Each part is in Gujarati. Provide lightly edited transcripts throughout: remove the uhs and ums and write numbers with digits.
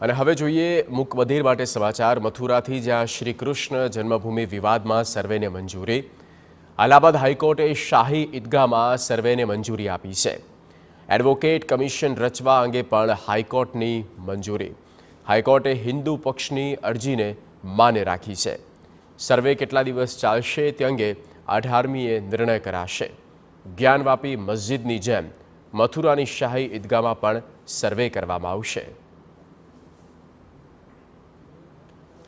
અને હવે જોઈએ મુકબધિર માટે સમાચાર મથુરાથી, જ્યાં શ્રી કૃષ્ણ જન્મભૂમિ વિવાદમાં સર્વેને મંજૂરી। અલ્હાબાદ હાઈકોર્ટે શાહી ઈદગાહમાં સર્વેને મંજૂરી આપી છે। એડવોકેટ કમિશન રચવા અંગે પણ હાઈકોર્ટની મંજૂરી। હાઈકોર્ટે હિન્દુ પક્ષની અરજીને માન્ય રાખી છે। સર્વે કેટલા દિવસ ચાલશે તે અંગે 18મીએ નિર્ણય કરાશે। જ્ઞાનવાપી મસ્જિદની જેમ મથુરાની શાહી ઈદગાહમાં પણ સર્વે કરવામાં આવશે।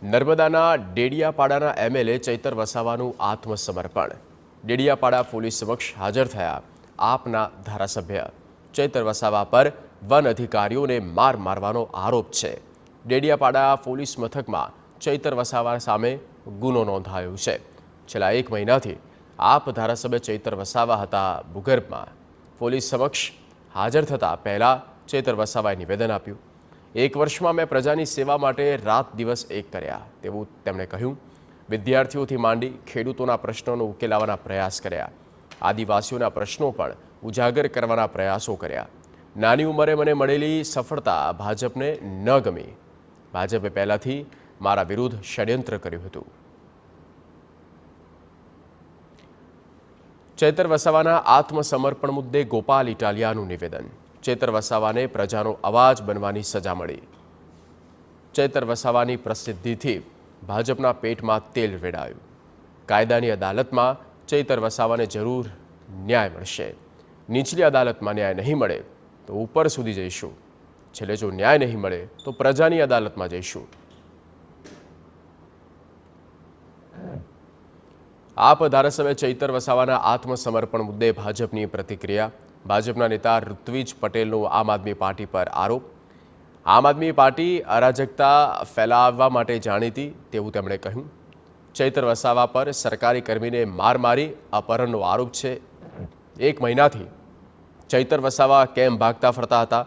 નર્મદાના ડેડિયાપાડાના એમએલએ ચૈતર વસાવાનું આત્મસમર્પણ। ડેડિયાપાડા પોલીસ સમક્ષ હાજર થયા આપના ધારાસભ્ય। ચૈતર વસાવા પર વન અધિકારીઓને મારવાનો આરોપ છે। ડેડિયાપાડા પોલીસ મથકમાં ચૈતર વસાવા સામે ગુનો નોંધાયો છે। છેલ્લા 1 મહિનાથી આપ ધારાસભ્ય ચૈતર વસાવા હતા ભૂગર્ભમાં। પોલીસ સમક્ષ હાજર થતાં પહેલાં ચૈતર વસાવાએ નિવેદન આપ્યું। 1 વર્ષમાં મેં પ્રજાની સેવા માટે રાત દિવસ એક કર્યા તેવું તેમણે કહ્યું। વિદ્યાર્થીઓથી માંડી ખેડૂતોના પ્રશ્નોનો ઉકેલ લાવવાના પ્રયાસ કર્યા। આદિવાસીઓના પ્રશ્નો પણ ઉજાગર કરવાના પ્રયાસો કર્યા। નાની ઉંમરે મને મળેલી સફળતા ભાજપને ન ગમી। ભાજપે પહેલાથી મારા વિરુદ્ધ ષડયંત્ર કર્યું હતું। ચૈતર વસાવાના આત્મસમર્પણ મુદ્દે ગોપાલ ઇટાલિયાનું નિવેદન। ચૈતર વસાવાને પ્રજાનો અવાજ બનવાની સજા મળી। ચૈતર વસાવાની પ્રસિદ્ધિથી ભાજપના પેટમાં તેલ રેડાયું। કાયદાની અદાલતમાં ચૈતર વસાવાને જરૂર ન્યાય મળશે। નીચલી અદાલતમાં ન્યાય નહીં મળે તો ઉપર સુધી જઈશું। છેલ્લે જો ન્યાય નહીં મળે તો પ્રજાની અદાલતમાં જઈશું। આપ ધારાસભ્ય ચૈતર વસાવાના આત્મસમર્પણ મુદ્દે ભાજપની પ્રતિક્રિયા। ભાજપના નેતા ઋત્વિજ પટેલનો આમ આદમી પાર્ટી પર આરોપ। આમ આદમી પાર્ટી અરાજકતા ફેલાવવા માટે જાણીતી તેવું તેમણે કહ્યું। ચૈતર વસાવા પર સરકારી કર્મીને મારી અપહરણનો આરોપ છે। 1 મહિનાથી ચૈતર વસાવા કેમ ભાગતા ફરતા હતા?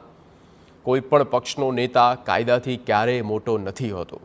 કોઈ પણ પક્ષનો નેતા કાયદાથી ક્યારેય મોટો નથી હોતો।